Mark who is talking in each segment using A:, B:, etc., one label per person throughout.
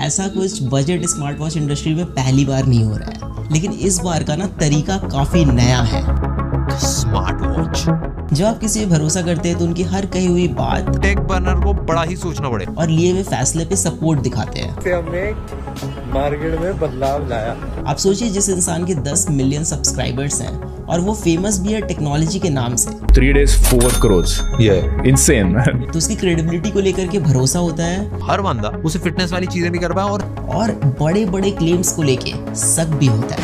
A: ऐसा कुछ budget smart watch industry में पहली बार नहीं हो रहा है, लेकिन इस बार का ना तरीका काफी नया है।
B: Smart watch.
A: जब आप किसी पे भरोसा करते हैं तो उनकी हर कही हुई बात
B: टेक बर्नर को बड़ा ही सोचना पड़े
A: और लिए हुए फैसले पे सपोर्ट दिखाते हैं।
C: हमने मार्केट में बदलाव लाया।
A: आप सोचिए, जिस इंसान के 10 मिलियन सब्सक्राइबर्स हैं और वो फेमस भी है टेक्नोलॉजी के नाम से।
D: 3 days 4 crores, yeah, insane man।
A: तो उसकी क्रेडिबिलिटी को लेकर के भरोसा होता है।
B: हर बंदा उसे फिटनेस वाली चीजें भी कर पाए
A: और बड़े बड़े क्लेम्स को लेके शक भी होता है।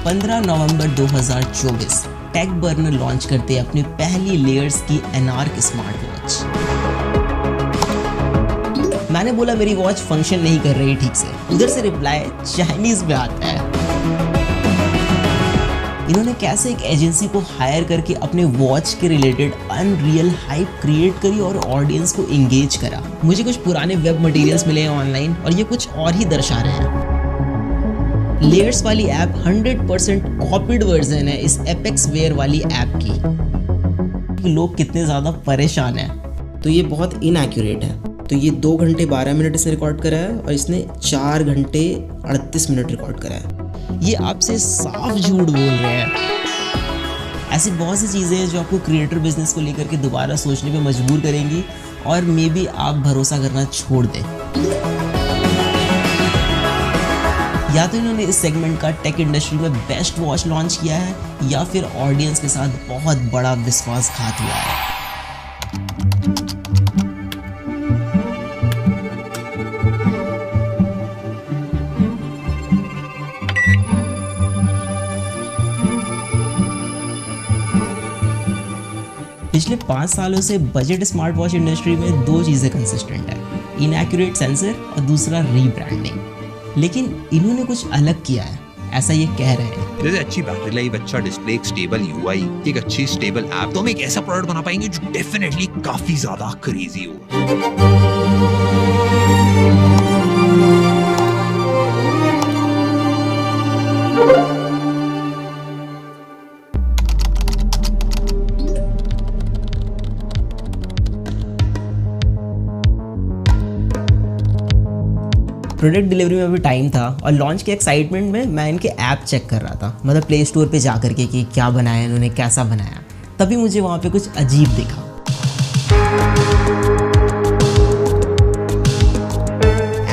A: 15 नवंबर 2024 टेक बर्नर लॉन्च करते हैं अपनी पहली लेयर्स की एनार्क स्मार्ट वॉच। मैंने बोला मेरी वॉच फंक्शन नहीं कर रही ठीक से। उधर से रिप्लाई चाइनीज में आता है। इन्होंने कैसे एक एजेंसी को हायर करके अपने वॉच के रिलेटेड अनरियल हाइप क्रिएट करी और ऑडियंस को एंगेज करा। मुझे कुछ पुराने वेब मटेरियल्स मिले हैं ऑनलाइन और ये कुछ और ही दर्शा रहे हैं। लेयर्स वाली ऐप 100% कॉपीड वर्जन है इस एपेक्स वेयर वाली ऐप की। लोग कितने ज़्यादा परेशान हैं। तो ये बहुत इनएक्यूरेट है। तो ये 2 घंटे 12 मिनट इसने रिकॉर्ड करा है और इसने 4 घंटे 38 मिनट रिकॉर्ड करा है। ये आपसे साफ झूठ बोल रहे हैं। ऐसी बहुत सी चीज़ें हैं जो आपको क्रिएटर बिजनेस को लेकर के दोबारा सोचने पे मजबूर करेंगी और मे बी आप भरोसा करना छोड़ दें। या तो इन्होंने इस सेगमेंट का टेक इंडस्ट्री में बेस्ट वॉच लॉन्च किया है या फिर ऑडियंस के साथ बहुत बड़ा विश्वासघात हुआ है। पिछले 5 सालों से बजट स्मार्ट वॉच इंडस्ट्री में 2 चीज़ें कंसिस्टेंट है, इनएक्यूरेट सेंसर और दूसरा रीब्रांडिंग। लेकिन इन्होंने कुछ अलग किया है, ऐसा ये कह रहे हैं।
B: जैसे अच्छी बैटरी लाइफ, अच्छा डिस्प्ले, एक स्टेबल यूआई, एक अच्छी स्टेबल ऐप, तो हम एक ऐसा प्रोडक्ट बना पाएंगे जो डेफिनेटली काफी ज्यादा क्रेजी हो।
A: प्रोडक्ट डिलीवरी में भी टाइम था और लॉन्च के एक्साइटमेंट में मैं इनके ऐप चेक कर रहा था, मतलब प्ले स्टोर पे जा करके कि क्या बनाया इन्होंने, कैसा बनाया। तभी मुझे वहाँ पे कुछ अजीब दिखा।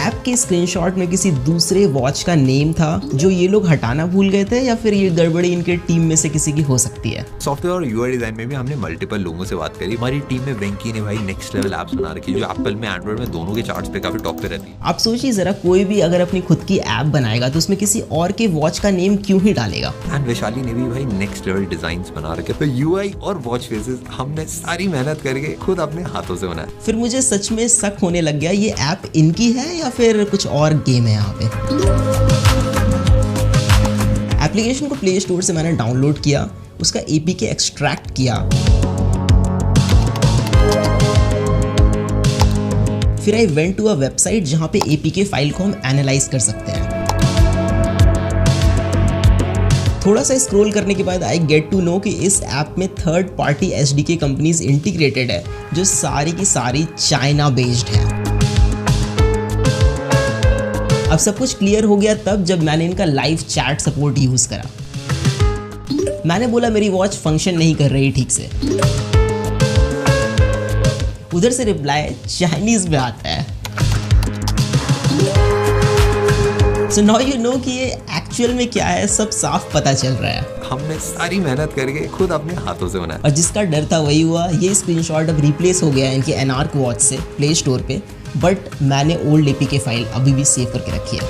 A: ऐप के स्क्रीनशॉट में किसी दूसरे वॉच का नेम था जो ये लोग हटाना भूल गए थे या फिर ये गड़बड़ी इनके टीम में से किसी की हो सकती है।
B: सॉफ्टवेयर और यूआई डिजाइन में भी हमने मल्टीपल लोगों से बात करी। हमारी टीम में वेंकी ने भाई नेक्स्ट लेवल एप्स बना रखी है जो एप्पल में, एंड्रॉइड में, दोनों के चार्ट्स पे काफी टॉप पे रहती है।
A: आप सोचिए जरा, कोई भी अगर अपनी खुद की ऐप बनाएगा तो उसमें किसी और के वॉच का नेम क्यों ही डालेगा।
B: एंड वैशाली ने भी भाई नेक्स्ट लेवल डिजाइन्स बना रखे। तो यूआई और वॉच फेसेस हमने सारी मेहनत करके खुद अपने हाथों से बनाया।
A: फिर मुझे सच में शक होने लग गया, ये ऐप इनकी है या फिर कुछ और गेम है यहाँ पे। एप्लीकेशन को प्ले स्टोर से मैंने डाउनलोड किया, उसका एपीके एक्सट्रैक्ट किया, फिर I went to a website जहां पे एपीके फाइल को हम एनालाइज कर सकते हैं। थोड़ा सा स्क्रॉल करने के बाद आई गेट टू नो कि इस ऐप में third party SDK companies integrated है जो सारी की सारी चाइना बेस्ड है। अब सब कुछ क्लियर हो गया तब जब मैंने इनका लाइव चैट सपोर्ट यूज करा। मैंने बोला मेरी वॉच फंक्शन नहीं कर रही ठीक से। उधर से रिप्लाई चाइनीज में आता है। So now you know कि ये एक्चुअल में क्या है, सब साफ पता चल रहा है।
B: हमने सारी मेहनत करके खुद अपने हाथों से बनाया
A: और जिसका डर था वही हुआ। ये स्क्रीनशॉट अब रिप्लेस हो गया है इनकी एनार्क वॉच से प्ले स्टोर पे, बट मैंने ओल्ड एपीके फाइल अभी भी सेव करके रखी है।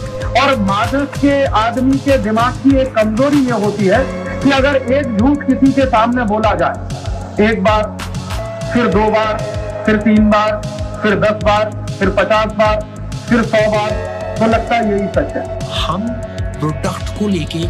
E: और मादक के आदमी के दिमाग की एक कमजोरी ये होती है कि अगर एक झूठ किसी के सामने बोला जाए, एक बार, फिर 2 बार, फिर 3 बार, फिर 10 बार, फिर 50 बार, फिर 100 बार, तो लगता है यही सच है।
B: हम प्रोडक्ट को लेके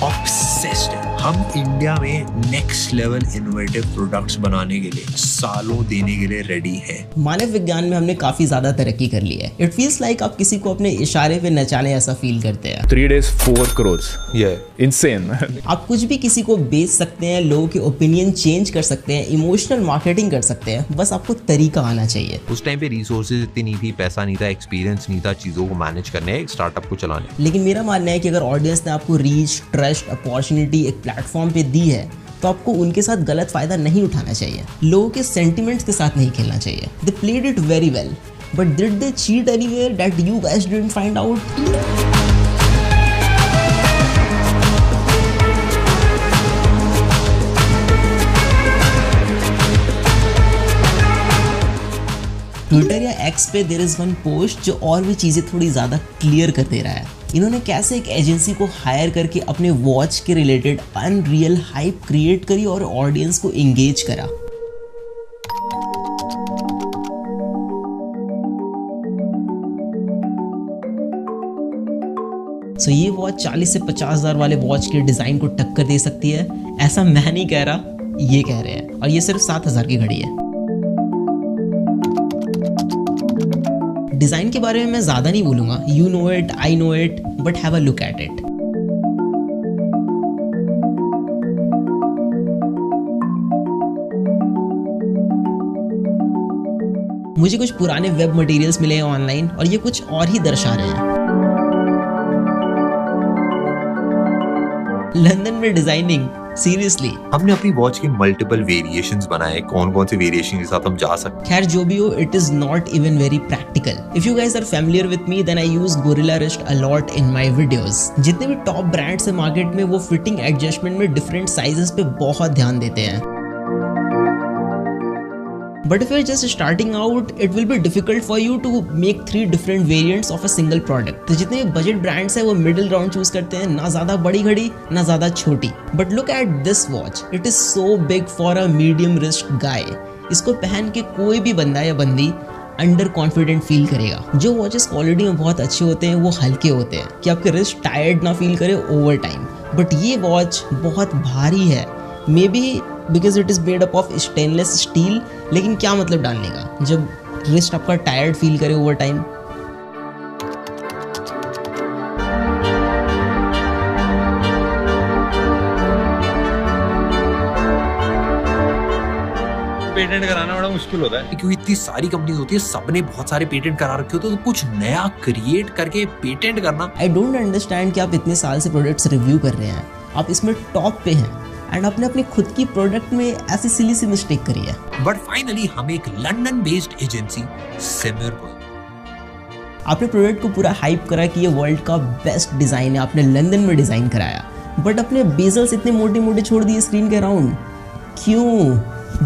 B: ऑब्सेस्ड हैं। हम इंडिया में नेक्स्ट लेवल इनोवेटिव प्रोडक्ट्स बनाने के लिए सालों देने के लिए रेडी हैं।
A: मानव विज्ञान में हमने काफी ज्यादा तरक्की कर ली है। इट फील्स लाइक आप किसी को अपने इशारे पे नचाने ऐसा फील करते हैं।
D: 3 days 4 crores. Yeah, insane.
A: आप कुछ भी किसी को बेच सकते हैं, लोगों के ओपिनियन चेंज कर सकते हैं, इमोशनल मार्केटिंग कर सकते हैं, बस आपको तरीका आना चाहिए।
B: उस टाइम पे रिसोर्सेज इतनी नहीं थी, पैसा नहीं था, एक्सपीरियंस नहीं था चीजों को मैनेज करने, एक स्टार्टअप को चलाने।
A: लेकिन मेरा मानना है कि अगर ऑडियंस ने आपको रीच, ट्रस्ट, अपॉर्चुनिटी एक प्लेटफॉर्म पे दी है तो आपको उनके साथ गलत फायदा नहीं उठाना चाहिए, लोगों के सेंटिमेंट्स के साथ नहीं खेलना चाहिए। They played it very well, but did they cheat anywhere that you guys didn't find out? Twitter या एक्स पे देयर इज वन पोस्ट जो और भी चीज़ें थोड़ी ज़्यादा क्लियर कर दे रहा है। इन्होंने कैसे एक एजेंसी को हायर करके अपने वॉच के रिलेटेड अनरियल हाइप क्रिएट करी और ऑडियंस को एंगेज करा। सो ये वॉच 40 से 50,000 वाले वॉच के डिज़ाइन को टक्कर दे सकती है, ऐसा मैं नहीं कह रहा, ये कह रहे हैं। और ये सिर्फ 7,000 की घड़ी है। डिज़ाइन के बारे में मैं ज़्यादा नहीं बोलूँगा, you know it, I know it, but have a look at it. मुझे कुछ पुराने वेब मटेरियल्स मिले हैं ऑनलाइन और ये कुछ और ही दर्शा रहे हैं। लंदन में डिजाइनिंग, सीरियसली।
B: हमने अपनी वॉच के मल्टीपल वेरिएशंस बनाए, कौन कौन से वेरिएशन के साथ हम जा सकते हैं।
A: खैर जो भी हो, it is not even very practical. If you guys are familiar with me then I use gorilla wrist a lot in my videos. जितने भी टॉप ब्रांड्स है मार्केट में वो फिटिंग एडजस्टमेंट में डिफरेंट साइजेस पे बहुत ध्यान देते हैं। But if you're just starting out, it will be difficult for you to make 3 different variants of a single product. तो जितने बजट ब्रांड्स हैं वो मिडिल राउंड चूज करते हैं, ना ज़्यादा बड़ी घड़ी ना ज़्यादा छोटी। But look at this watch, it is so big for a medium wrist guy. इसको पहन के कोई भी बंदा या बंदी अंडर कॉन्फिडेंट फील करेगा। जो वॉचेस क्वालिटी में बहुत अच्छे होते हैं वो हल्के होते हैं कि आपके रिस्ट टायर्ड ना फील करे ओवर टाइम। बट ये वॉच बहुत भारी है, may be because it is made up of stainless steel. लेकिन क्या मतलब डालने का जब रिस्ट आपका टायर्ड फील करे ओवर टाइम।
C: पेटेंट कराना बड़ा मुश्किल होता है
B: क्योंकि इतनी सारी कंपनीज होती है, सबने बहुत सारे पेटेंट करा रखे होते हैं, तो कुछ नया क्रिएट करके पेटेंट करना।
A: आई डोंट अंडरस्टैंड कि आप इतने साल से प्रोडक्ट्स रिव्यू कर रहे हैं, आप इसमें टॉप पे हैं एंड आपने अपनी खुद की प्रोडक्ट में ऐसी सिली सी मिस्टेक करी है।
B: बट फाइनली हम एक लंदन बेस्ड एजेंसी सिमिर,
A: आपने प्रोडक्ट को पूरा हाइप करा कि ये वर्ल्ड का बेस्ट डिज़ाइन है, आपने लंदन में डिज़ाइन कराया, बट अपने बेजल्स इतने मोटे मोटे छोड़ दिए स्क्रीन के अराउंड, क्यों?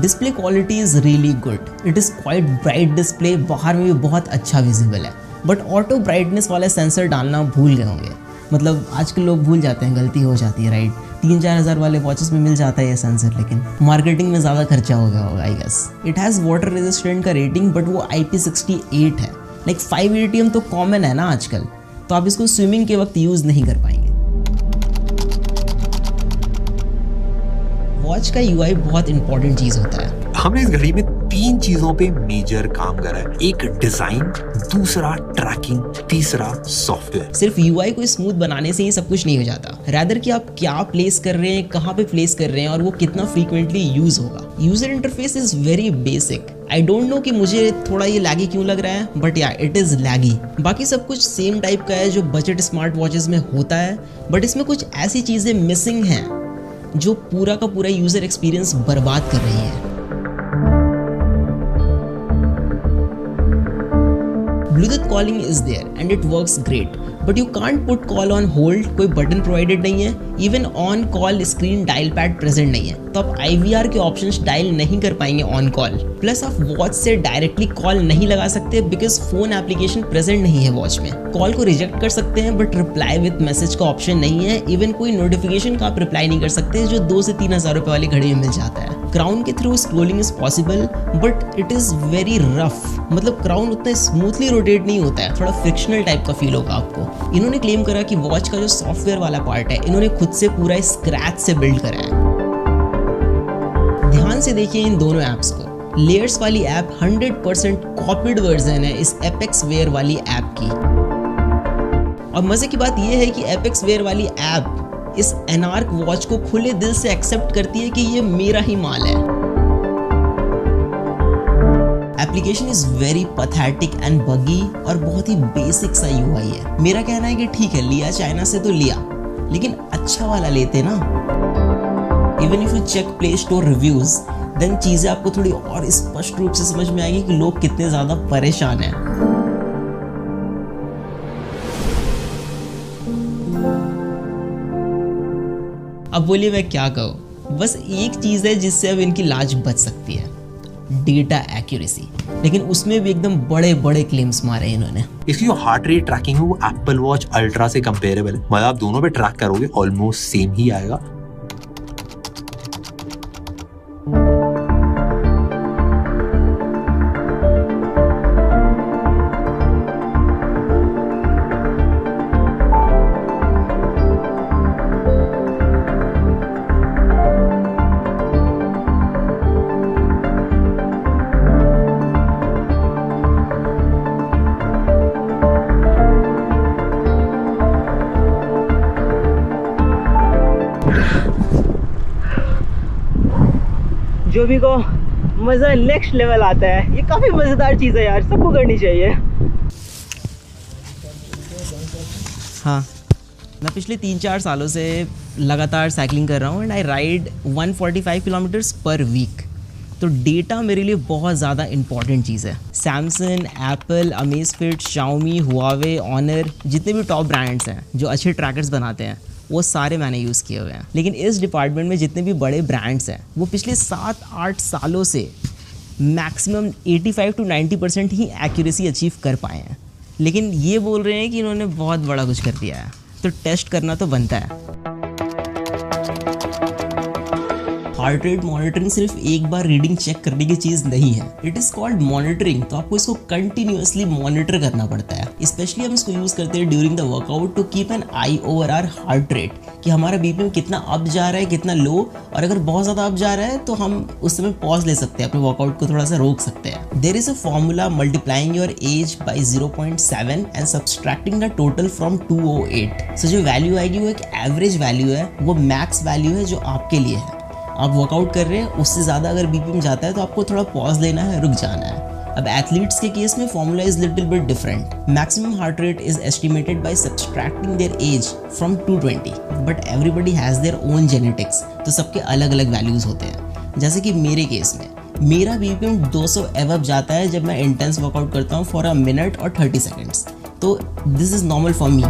A: Display quality is really good, it is quite bright display, बाहर में भी बहुत अच्छा विजिबल है, बट ऑटो ब्राइटनेस वाला सेंसर डालना भूल गए होंगे। मतलब आजकल लोग भूल जाते हैं, गलती हो जाती है, राइट? 3-4 हज़ार वाले वॉचेस में मिल जाता है ये सेंसर, लेकिन मार्केटिंग में ज़्यादा खर्चा हो गया होगा I guess. It has water resistant का रेटिंग, बट वो IP68 है। लाइक 5 ATM तो कॉमन है ना आजकल, तो आप इसको स्विमिंग के वक्त यूज़ नहीं कर पाएंगे। वॉच का UI बहुत इंपॉर्टेंट चीज़ होता है।
B: हमने इस घड़ी में 3 चीजों पे मेजर काम करा है, एक डिजाइन, दूसरा ट्रैकिंग, तीसरा सॉफ्टवेयर।
A: सिर्फ UI को स्मूथ बनाने से ही सब कुछ नहीं हो जाता, रैदर कि आप क्या प्लेस कर रहे हैं, कहाँ पे प्लेस कर रहे हैं और वो कितना फ्रीक्वेंटली यूज होगा। User interface is very basic. I don't know कि मुझे थोड़ा ये लैगी क्यों लग रहा है, बट या इट इज लैगी। बाकी सब कुछ सेम टाइप का है जो बजट स्मार्ट वॉचेस में होता है, बट इसमें कुछ ऐसी चीजें मिसिंग हैं जो पूरा का पूरा यूजर एक्सपीरियंस बर्बाद कर रही है। Bluetooth calling is there and it works great, but you can't put call on hold, कोई बटन प्रोवाइडेड नहीं है, even on call screen dial pad present नहीं है, तो आप IVR के ऑप्शंस डायल नहीं कर पाएंगे ऑन कॉल। प्लस आप वॉच से डायरेक्टली कॉल नहीं लगा सकते बिकॉज फोन एप्लीकेशन प्रेजेंट नहीं है वॉच में। कॉल को रिजेक्ट कर सकते हैं बट रिप्लाई विद मैसेज का ऑप्शन नहीं है, इवन कोई नोटिफिकेशन का आप रिप्लाई नहीं कर सकते जो 2 से 3 हज़ार रुपए वाली घड़ी में मिल जाता है। क्राउन के through scrolling is possible but it is very rough, मतलब क्राउन उतना स्मूथली रोटेट नहीं होता है, थोड़ा फ्रिक्शनल टाइप का फील होगा आपको। इन्होंने क्लेम करा कि वॉच का जो सॉफ्टवेयर वाला पार्ट है इन्होंने खुद से पूरा स्क्रैच से बिल्ड करा है। ध्यान से देखिए इन दोनों ऐप्स को। लेयर्स वाली ऐप 100% कॉपीड वर्जन है इस एपेक्स वेयर वाली ऐप की। और मजे की बात यह है कि एपेक्स वेयर वाली ऐप इस एनार्क वॉच को खुले दिल से एक्सेप्ट करती है कि ये मेरा ही माल है। Application is very pathetic and बगी और बहुत ही बेसिक सा यूआई है। मेरा कहना है कि ठीक है, लिया चाइना से तो लिया, लेकिन अच्छा वाला लेते ना। Even if you check play store reviews, then चीजें आपको थोड़ी और स्पष्ट रूप से समझ में आएगी कि लोग कितने ज्यादा परेशान हैं। अब बोलिए मैं क्या कहूँ, बस एक चीज है जिससे अब इनकी लाज बच सकती है, डेटा एक्यूरेसी। लेकिन उसमें भी एकदम बड़े बड़े क्लेम्स मारे इन्होंने।
B: इसकी जो हार्ट रेट ट्रैकिंग है वो एप्पल वॉच अल्ट्रा से कंपेरेबल है। मतलब आप दोनों पे ट्रैक करोगे ऑलमोस्ट सेम ही आएगा।
A: जो भी को मज़ा नेक्स्ट लेवल आता है। ये काफ़ी मज़ेदार चीज़ है यार, सबको करनी चाहिए। हाँ, मैं पिछले 3-4 सालों से लगातार साइकिलिंग कर रहा हूँ and I ride 145 kilometres per week. तो डेटा मेरे लिए बहुत ज़्यादा इंपॉर्टेंट चीज़ है। Samsung, Apple, Amazfit, Xiaomi, Huawei, Honor, जितने भी टॉप ब्रांड्स हैं जो अच्छे ट्रैकर्स बनाते हैं वो सारे मैंने यूज़ किए हुए हैं। लेकिन इस डिपार्टमेंट में जितने भी बड़े ब्रांड्स हैं वो पिछले 7-8 सालों से maximum 85 to 90% he accuracy achieve कर पाए हैं। लेकिन ये बोल रहे हैं कि इन्होंने बहुत बड़ा कुछ कर दिया है, तो टेस्ट करना तो बनता है। हार्ट रेट मॉनिटरिंग सिर्फ एक बार रीडिंग चेक करने की चीज़ नहीं है, इट इज़ कॉल्ड मॉनिटरिंग। तो आपको इसको कंटिन्यूअसली मॉनिटर करना पड़ता है। स्पेशली हम इसको यूज़ करते हैं during the workout to keep an eye over our heart rate, कि हमारा बीपीएम कितना अप जा रहा है, कितना लो, और अगर बहुत ज़्यादा अप जा रहा है तो हम उस समय पॉज ले सकते हैं, अपने वर्कआउट को थोड़ा सा रोक सकते हैं। There is a formula multiplying your age by 0.7 and subtracting the total from 208। So जो वैल्यू आएगी वो एक एवरेज वैल्यू है, वो मैक्स वैल्यू है जो आपके लिए है। आप वर्कआउट कर रहे हैं, उससे ज़्यादा अगर बीपीएम जाता है तो आपको थोड़ा पॉज लेना है, रुक जाना है। अब एथलीट्स के केस में formula is little bit different. Maximum heart rate is estimated by subtracting their age from 220, but everybody has their own genetics, तो सबके अलग अलग वैल्यूज़ होते हैं। जैसे कि मेरे केस में मेरा बीपीएम 200 एवब जाता है जब मैं इंटेंस वर्कआउट करता हूँ फॉर अ मिनट और 30 सेकेंड्स, तो this is normal for me.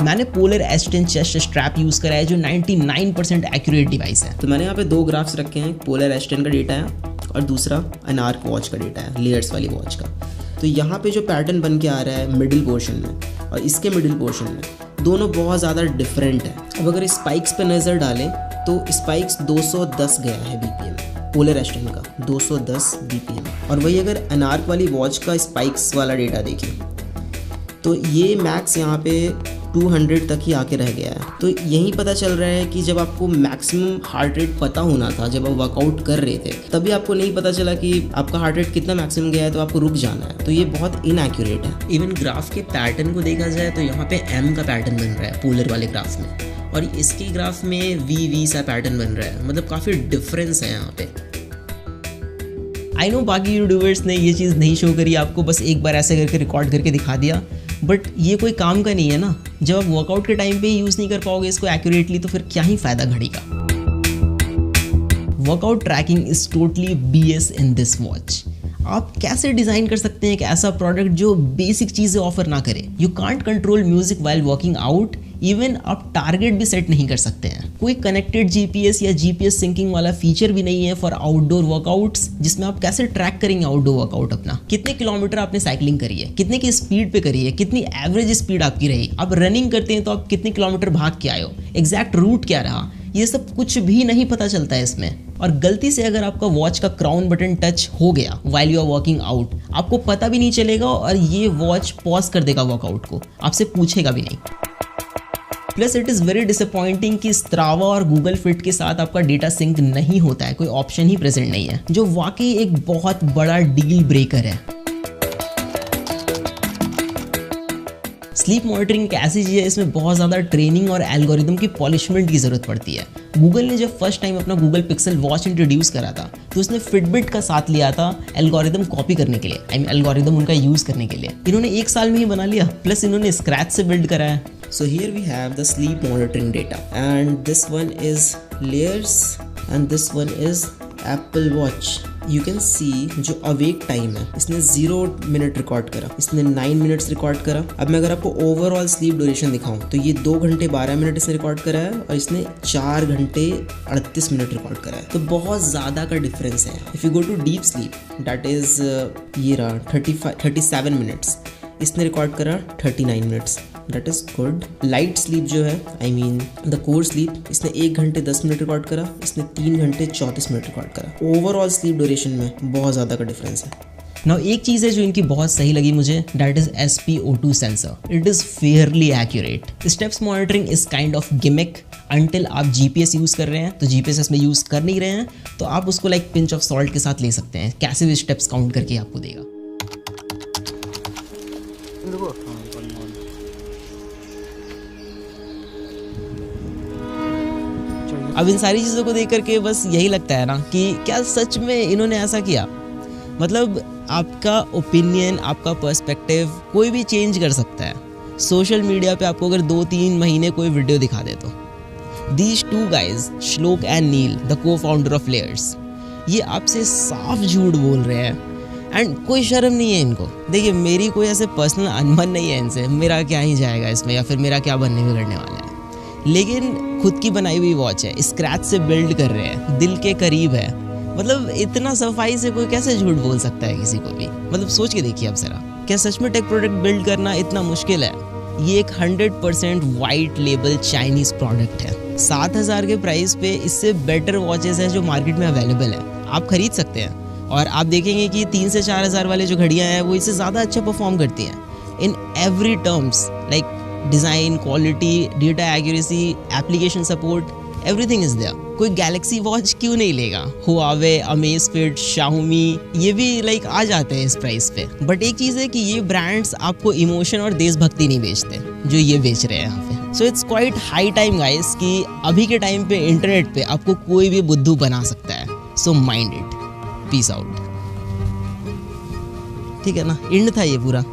A: मैंने पोलर एस10 चेस्ट स्ट्रैप यूज़ करा है जो 99% एक्यूरेट डिवाइस है। तो मैंने यहाँ पे 2 ग्राफ्स रखे हैं, पोलर एस10 का डेटा है और दूसरा एनार्क वॉच का डेटा है, लेयर्स वाली वॉच का। तो यहाँ पे जो पैटर्न बन के आ रहा है मिडिल पोर्शन में और इसके मिडिल पोर्शन में, दोनों बहुत ज़्यादा डिफरेंट है। अब अगर स्पाइक्स पे नज़र डालें तो स्पाइक्स 210 गया है बीपीएम पोलर एस10 का, 210 बीपीएम। और वही अगर एनार्क वाली वॉच का स्पाइक्स वाला डेटा देखें तो ये मैक्स यहाँ पे 200 तक ही आके रह गया है। तो यही पता चल रहा है कि जब आपको मैक्सिमम हार्ट रेट पता होना था, जब आप वर्कआउट कर रहे थे, तभी आपको नहीं पता चला कि आपका हार्ट रेट कितना मैक्सिमम गया है, तो आपको रुक जाना है। तो ये बहुत इनएक्यूरेट है। इवन ग्राफ के पैटर्न को देखा जाए तो यहाँ पे एम का पैटर्न बन रहा है पोलर वाले ग्राफ में, और इसके ग्राफ में वी सा पैटर्न बन रहा है। मतलब काफ़ी डिफरेंस है यहाँ पे। आई नो बाकी यूट्यूबर्स ने ये चीज़ नहीं शो करी आपको, बस एक बार ऐसे करके रिकॉर्ड करके दिखा दिया, बट ये कोई काम का नहीं है ना। जब आप वर्कआउट के टाइम पे ही यूज़ नहीं कर पाओगे इसको एक्यूरेटली, तो फिर क्या ही फ़ायदा घड़ी का। Workout tracking is totally BS in this watch. आप कैसे डिज़ाइन कर सकते हैं एक ऐसा प्रोडक्ट जो बेसिक चीज़ें ऑफर ना करे? You can't control music while working out, even आप टारगेट भी सेट नहीं कर सकते हैं। कोई कनेक्टेड GPS या GPS सिंकिंग वाला फीचर भी नहीं है फॉर आउटडोर वर्कआउट्स, जिसमें आप कैसे ट्रैक करेंगे आउटडोर वर्कआउट अपना। कितने किलोमीटर आपने साइकिलिंग करी है, कितने की स्पीड पे करी है, कितनी एवरेज स्पीड आपकी रही। आप रनिंग करते हैं तो आप कितने किलोमीटर भाग के आए हो, एग्जैक्ट रूट क्या रहा, ये सब कुछ भी नहीं पता चलता है इसमें। और गलती से अगर आपका वॉच का क्राउन बटन टच हो गया while you are working out, आपको पता भी नहीं चलेगा और ये वॉच पॉज कर देगा वर्कआउट को, आपसे पूछेगा भी नहीं। Plus it is very disappointing कि स्ट्रावा और गूगल फिट के साथ आपका डेटा सिंक नहीं होता है, कोई ऑप्शन ही प्रेजेंट नहीं है, जो वाकई एक बहुत बड़ा डील ब्रेकर है। स्लीप मॉनिटरिंग एक ऐसी चीज़ है, इसमें बहुत ज़्यादा ट्रेनिंग और एल्गोरिदम की पॉलिशमेंट की ज़रूरत पड़ती है। गूगल ने जब फर्स्ट टाइम अपना गूगल पिक्सल वॉच इंट्रोड्यूस करा था तो उसने फिटबिट का साथ लिया था एल्गोरिदम कॉपी करने के लिए, एल्गोरिदम उनका यूज़ करने के लिए। इन्होंने 1 साल में ही बना लिया, प्लस इन्होंने स्क्रैच से बिल्ड करा है। So here we have the sleep monitoring data, and this one is layers and this one is Apple Watch. You can see जो अवेक टाइम है इसने 0 मिनट रिकॉर्ड करा, इसने 9 मिनट्स रिकॉर्ड करा। अब मैं अगर आपको ओवरऑल स्लीप ड्यूरेशन दिखाऊं तो ये 2 घंटे 12 मिनट इसने रिकॉर्ड करा है और इसने 4 घंटे 38 मिनट रिकॉर्ड करा है, तो बहुत ज़्यादा का डिफरेंस है। If you go to deep sleep that is ये रहा 37 मिनट्स, इसने रिकॉर्ड करा 39 minutes, that is good. Light sleep जो है द कोर स्लीप, इसने 1 घंटे 10 मिनट रिकॉर्ड करा, इसने 3 घंटे 34 मिनट रिकॉर्ड करा। ओवरऑल स्लीप ड्यूरेशन में बहुत ज़्यादा का डिफरेंस है। नाउ एक चीज़ है जो इनकी बहुत सही लगी मुझे, that is SpO2 sensor. It is Fairlie accurate. Steps monitoring is kind of gimmick until आप GPS यूज़ कर रहे हैं, तो GPS इसमें यूज़ कर नहीं रहे हैं तो आप उसको लाइक पिंच ऑफ सॉल्ट के साथ ले सकते हैं, कैसे भी स्टेप्स काउंट करके आपको देगा। अब इन सारी चीज़ों को देख करके बस यही लगता है ना कि क्या सच में इन्होंने ऐसा किया। मतलब आपका ओपिनियन, आपका पर्सपेक्टिव कोई भी चेंज कर सकता है। सोशल मीडिया पे आपको अगर 2-3 महीने कोई वीडियो दिखा दे तो दीज 2 गाइज, श्लोक एंड नील, द को फाउंडर ऑफ लेयर्स, ये आपसे साफ झूठ बोल रहे हैं एंड कोई शर्म नहीं है इनको। देखिए मेरी कोई ऐसे पर्सनल अनबन नहीं है इनसे, मेरा क्या ही जाएगा इसमें या फिर मेरा क्या बनने बिगड़ने वाला है, लेकिन खुद की बनाई हुई वॉच है, स्क्रैच से बिल्ड कर रहे हैं, दिल के करीब है। मतलब इतना सफाई से कोई कैसे झूठ बोल सकता है किसी को भी। मतलब सोच के देखिए अब जरा, क्या सच में टेक प्रोडक्ट बिल्ड करना इतना मुश्किल है? ये एक 100% वाइट लेबल चाइनीज प्रोडक्ट है। 7,000 के प्राइस पे इससे बेटर वॉचेस हैं जो मार्केट में अवेलेबल है, आप खरीद सकते हैं। और आप देखेंगे कि 3 से 4,000 वाले जो घड़ियाँ हैं वो इससे ज़्यादा अच्छा परफॉर्म करती हैं in every terms, like design, quality, data accuracy, application support, everything is there. कोई गैलेक्सी वॉच क्यों नहीं लेगा? हुआवे, अमेज़फिट, शाओमी, ये भी लाइक आ जाते हैं इस प्राइस पे। बट एक चीज़ है कि ये ब्रांड्स आपको इमोशन और देशभक्ति नहीं बेचते जो ये बेच रहे हैं यहाँ पे। So it's quite high time guys कि अभी के टाइम पे इंटरनेट पे आपको कोई भी बुद्धू बना सकता है। So mind it, peace out. ठीक है ना, एंड था ये पूरा।